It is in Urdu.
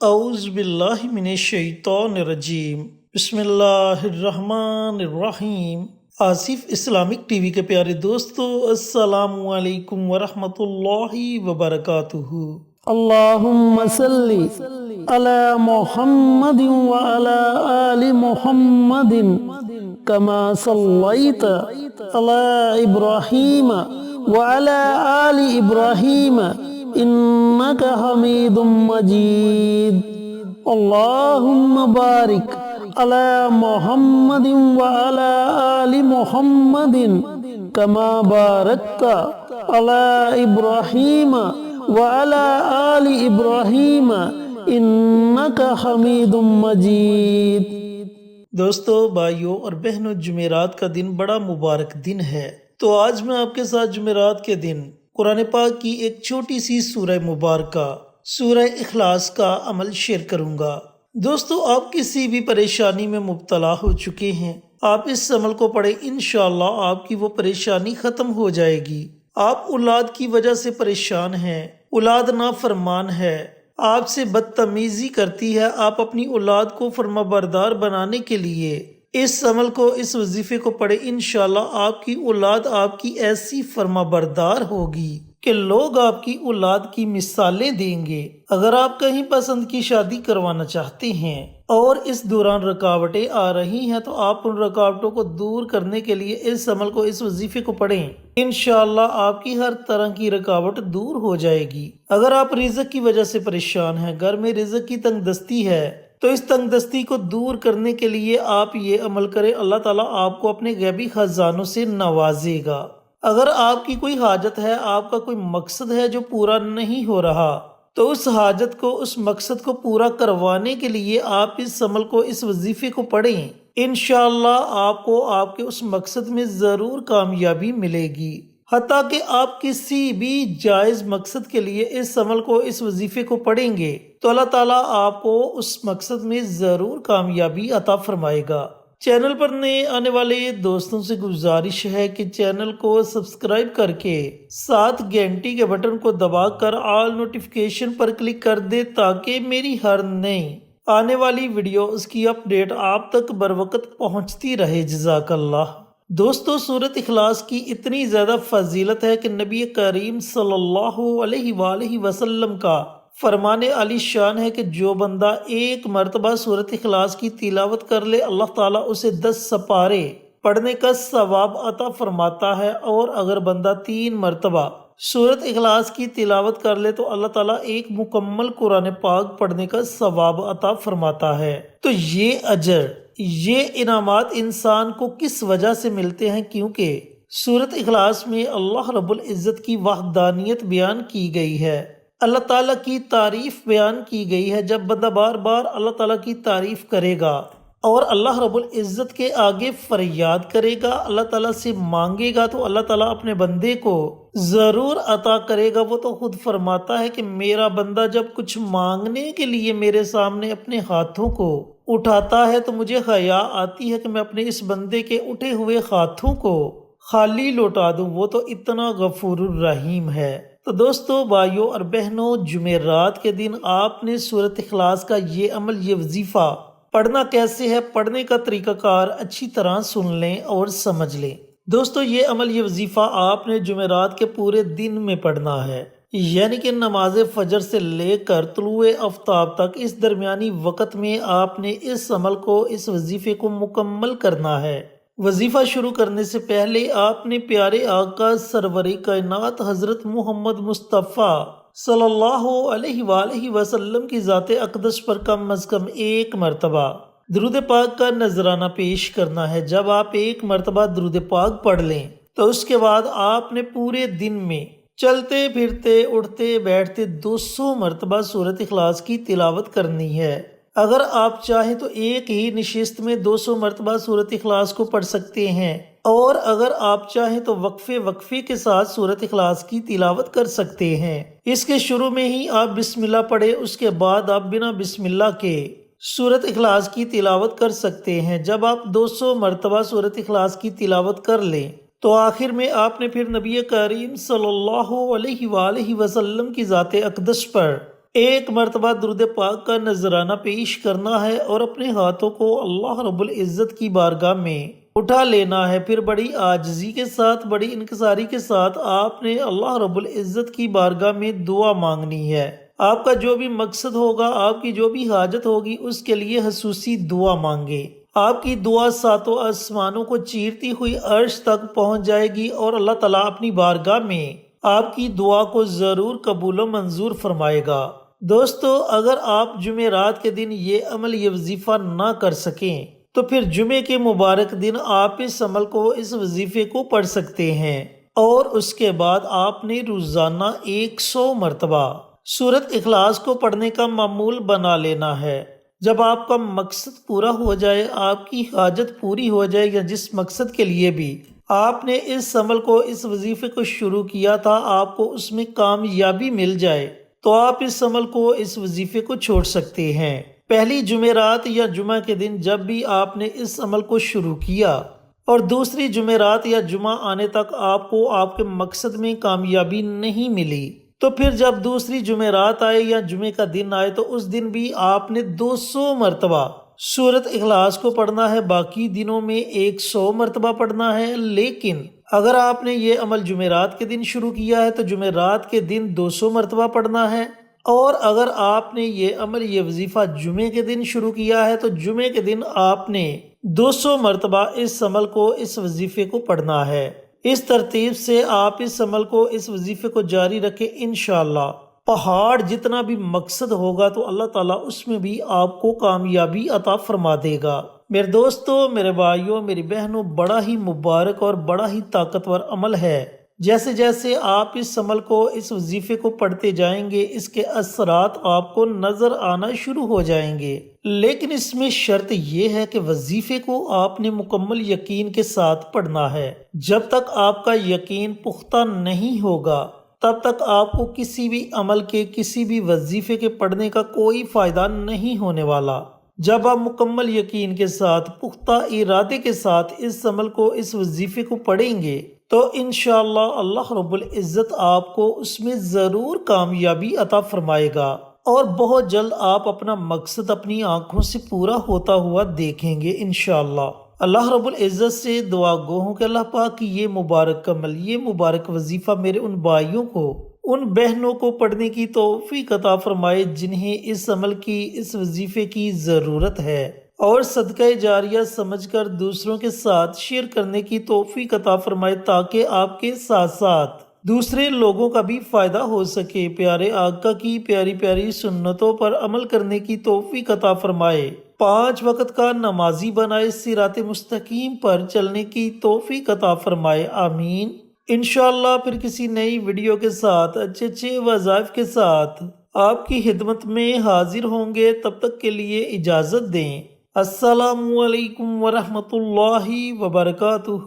اعوذ باللہ من الشیطان الرجیم، بسم اللہ الرحمن الرحیم۔ آصف اسلامک ٹی وی کے پیارے دوستو، السلام علیکم ورحمۃ اللہ وبرکاتہ۔ اللہم صلی علی محمد وعلی آل محمد کما صلیت علی ابراہیم وعلی آل ابراہیم انک حمید مجید۔ اللہم بارک علی محمد وعلی آل محمد کما بارکت علی ابراہیم وعلی آل ابراہیم انک حمید مجید۔ دوستو، بھائیوں اور بہنوں، جمعرات کا دن بڑا مبارک دن ہے۔ تو آج میں آپ کے ساتھ جمعرات کے دن قرآن پاک کی ایک چھوٹی سی سورہ مبارکہ سورہ اخلاص کا عمل شیئر کروں گا۔ دوستو، آپ کسی بھی پریشانی میں مبتلا ہو چکے ہیں، آپ اس عمل کو پڑھیں، انشاءاللہ آپ کی وہ پریشانی ختم ہو جائے گی۔ آپ اولاد کی وجہ سے پریشان ہیں، اولاد نافرمان ہے، آپ سے بدتمیزی کرتی ہے، آپ اپنی اولاد کو فرمانبردار بنانے کے لیے اس عمل کو، اس وظیفے کو پڑھیں، انشاءاللہ آپ کی اولاد آپ کی ایسی فرمانبردار ہوگی کہ لوگ آپ کی اولاد کی مثالیں دیں گے۔ اگر آپ کہیں پسند کی شادی کروانا چاہتے ہیں اور اس دوران رکاوٹیں آ رہی ہیں تو آپ ان رکاوٹوں کو دور کرنے کے لیے اس عمل کو، اس وظیفے کو پڑھیں، انشاءاللہ آپ کی ہر طرح کی رکاوٹ دور ہو جائے گی۔ اگر آپ رزق کی وجہ سے پریشان ہیں، گھر میں رزق کی تنگ دستی ہے، تو اس تنگ دستی کو دور کرنے کے لیے آپ یہ عمل کریں، اللہ تعالیٰ آپ کو اپنے غیبی خزانوں سے نوازے گا۔ اگر آپ کی کوئی حاجت ہے، آپ کا کوئی مقصد ہے جو پورا نہیں ہو رہا، تو اس حاجت کو، اس مقصد کو پورا کروانے کے لیے آپ اس عمل کو، اس وظیفے کو پڑھیں، انشاءاللہ آپ کو آپ کے اس مقصد میں ضرور کامیابی ملے گی۔ حتیٰ کہ آپ کسی بھی جائز مقصد کے لیے اس عمل کو، اس وظیفے کو پڑھیں گے تو اللہ تعالیٰ آپ کو اس مقصد میں ضرور کامیابی عطا فرمائے گا۔ چینل پر نئے آنے والے دوستوں سے گزارش ہے کہ چینل کو سبسکرائب کر کے ساتھ گھنٹی کے بٹن کو دبا کر آل نوٹیفیکیشن پر کلک کر دے تاکہ میری ہر نئی آنے والی ویڈیو، اس کی اپڈیٹ آپ تک بروقت پہنچتی رہے۔ جزاک اللہ۔ دوستو، سورۃ اخلاص کی اتنی زیادہ فضیلت ہے کہ نبی کریم صلی اللہ علیہ وآلہ وسلم کا فرمان علی شان ہے کہ جو بندہ ایک مرتبہ سورۃ اخلاص کی تلاوت کر لے، اللہ تعالیٰ اسے 10 سپارے پڑھنے کا ثواب عطا فرماتا ہے، اور اگر بندہ 3 مرتبہ سورۃ اخلاص کی تلاوت کر لے تو اللہ تعالیٰ ایک مکمل قرآن پاک پڑھنے کا ثواب عطا فرماتا ہے۔ تو یہ اجر، یہ انعامات انسان کو کس وجہ سے ملتے ہیں؟ کیونکہ سورۃ اخلاص میں اللہ رب العزت کی وحدانیت بیان کی گئی ہے، اللہ تعالیٰ کی تعریف بیان کی گئی ہے۔ جب بندہ بار بار اللہ تعالیٰ کی تعریف کرے گا اور اللہ رب العزت کے آگے فریاد کرے گا، اللہ تعالیٰ سے مانگے گا، تو اللہ تعالیٰ اپنے بندے کو ضرور عطا کرے گا۔ وہ تو خود فرماتا ہے کہ میرا بندہ جب کچھ مانگنے کے لیے میرے سامنے اپنے ہاتھوں کو اٹھاتا ہے تو مجھے حیا آتی ہے کہ میں اپنے اس بندے کے اٹھے ہوئے ہاتھوں کو خالی لوٹا دوں، وہ تو اتنا غفور الرحیم ہے۔ تو دوستو، بھائیوں اور بہنوں، جمعرات کے دن آپ نے سورۃ اخلاص کا یہ عمل، یہ وظیفہ پڑھنا کیسے ہے، پڑھنے کا طریقہ کار اچھی طرح سن لیں اور سمجھ لیں۔ دوستو، یہ عمل، یہ وظیفہ آپ نے جمعرات کے پورے دن میں پڑھنا ہے، یعنی کہ نماز فجر سے لے کر طلوع آفتاب تک، اس درمیانی وقت میں آپ نے اس عمل کو، اس وظیفے کو مکمل کرنا ہے۔ وظیفہ شروع کرنے سے پہلے آپ نے پیارے آقا سرور کائنات حضرت محمد مصطفیٰ صلی اللہ علیہ وآلہ وسلم کی ذات اقدس پر کم از کم 1 مرتبہ درود پاک کا نذرانہ پیش کرنا ہے۔ جب آپ 1 مرتبہ درود پاک پڑھ لیں تو اس کے بعد آپ نے پورے دن میں چلتے پھرتے، اٹھتے بیٹھتے 200 مرتبہ سورۃ اخلاص کی تلاوت کرنی ہے۔ اگر آپ چاہیں تو ایک ہی نشست میں 200 مرتبہ سورۃ اخلاص کو پڑھ سکتے ہیں، اور اگر آپ چاہیں تو وقفے کے ساتھ سورۃ اخلاص کی تلاوت کر سکتے ہیں۔ اس کے شروع میں ہی آپ بسم اللہ پڑھیں، اس کے بعد آپ بنا بسم اللہ کے سورۃ اخلاص کی تلاوت کر سکتے ہیں۔ جب آپ 200 مرتبہ سورۃ اخلاص کی تلاوت کر لیں تو آخر میں آپ نے پھر نبی کریم صلی اللہ علیہ وآلہ وسلم کی ذات اقدس پر ایک مرتبہ درود پاک کا نذرانہ پیش کرنا ہے اور اپنے ہاتھوں کو اللہ رب العزت کی بارگاہ میں اٹھا لینا ہے۔ پھر بڑی عاجزی کے ساتھ، بڑی انکساری کے ساتھ آپ نے اللہ رب العزت کی بارگاہ میں دعا مانگنی ہے۔ آپ کا جو بھی مقصد ہوگا، آپ کی جو بھی حاجت ہوگی، اس کے لیے خصوصی دعا مانگے۔ آپ کی دعا ساتوں آسمانوں کو چیرتی ہوئی عرش تک پہنچ جائے گی اور اللہ تعالیٰ اپنی بارگاہ میں آپ کی دعا کو ضرور قبول و منظور فرمائے گا۔ دوستو، اگر آپ جمعرات کے دن یہ عمل، یہ وظیفہ نہ کر سکیں تو پھر جمعے کے مبارک دن آپ اس عمل کو، اس وظیفے کو پڑھ سکتے ہیں، اور اس کے بعد آپ نے روزانہ 100 مرتبہ سورۃ اخلاص کو پڑھنے کا معمول بنا لینا ہے۔ جب آپ کا مقصد پورا ہو جائے، آپ کی حاجت پوری ہو جائے، یا جس مقصد کے لیے بھی آپ نے اس عمل کو، اس وظیفے کو شروع کیا تھا، آپ کو اس میں کامیابی مل جائے، تو آپ اس عمل کو، اس وظیفے کو چھوڑ سکتے ہیں۔ پہلی جمعرات یا جمعہ کے دن جب بھی آپ نے اس عمل کو شروع کیا اور دوسری جمعرات یا جمعہ آنے تک آپ کو آپ کے مقصد میں کامیابی نہیں ملی، تو پھر جب دوسری جمعرات آئے یا جمعے کا دن آئے تو اس دن بھی آپ نے 200 مرتبہ سورۃ اخلاص کو پڑھنا ہے۔ باقی دنوں میں 100 مرتبہ پڑھنا ہے، لیکن اگر آپ نے یہ عمل جمعرات کے دن شروع کیا ہے تو جمعرات کے دن 200 مرتبہ پڑھنا ہے، اور اگر آپ نے یہ عمل، یہ وظیفہ جمعے کے دن شروع کیا ہے تو جمعے کے دن آپ نے 200 مرتبہ اس عمل کو، اس وظیفے کو پڑھنا ہے۔ اس ترتیب سے آپ اس عمل کو، اس وظیفے کو جاری رکھیں، انشاءاللہ پہاڑ جتنا بھی مقصد ہوگا تو اللہ تعالیٰ اس میں بھی آپ کو کامیابی عطا فرما دے گا۔ میرے دوستو، میرے بھائیوں، میری بہنوں، بڑا ہی مبارک اور بڑا ہی طاقتور عمل ہے۔ جیسے جیسے آپ اس عمل کو، اس وظیفے کو پڑھتے جائیں گے، اس کے اثرات آپ کو نظر آنا شروع ہو جائیں گے، لیکن اس میں شرط یہ ہے کہ وظیفے کو آپ نے مکمل یقین کے ساتھ پڑھنا ہے۔ جب تک آپ کا یقین پختہ نہیں ہوگا، تب تک آپ کو کسی بھی عمل کے، کسی بھی وظیفے کے پڑھنے کا کوئی فائدہ نہیں ہونے والا۔ جب آپ مکمل یقین کے ساتھ، پختہ ارادے کے ساتھ اس عمل کو، اس وظیفے کو پڑھیں گے تو انشاءاللہ اللہ رب العزت آپ کو اس میں ضرور کامیابی عطا فرمائے گا، اور بہت جلد آپ اپنا مقصد اپنی آنکھوں سے پورا ہوتا ہوا دیکھیں گے انشاءاللہ۔ اللہ رب العزت سے دعا گو ہوں کہ اللہ پاک کی یہ مبارک عمل، یہ مبارک وظیفہ میرے ان بھائیوں کو، ان بہنوں کو پڑھنے کی توفیق عطا فرمائے جنہیں اس عمل کی، اس وظیفے کی ضرورت ہے، اور صدقہ جاریہ سمجھ کر دوسروں کے ساتھ شیئر کرنے کی توفیق عطا فرمائے، تاکہ آپ کے ساتھ ساتھ دوسرے لوگوں کا بھی فائدہ ہو سکے۔ پیارے آقا کی پیاری پیاری سنتوں پر عمل کرنے کی توفیق عطا فرمائے، 5 وقت کا نمازی بنائے، صراط مستقیم پر چلنے کی توفیق عطا فرمائے، آمین۔ انشاءاللہ پھر کسی نئی ویڈیو کے ساتھ، اچھے اچھے وظائف کے ساتھ آپ کی خدمت میں حاضر ہوں گے۔ تب تک کے لیے اجازت دیں۔ السلام علیکم ورحمۃ اللہ وبرکاتہ۔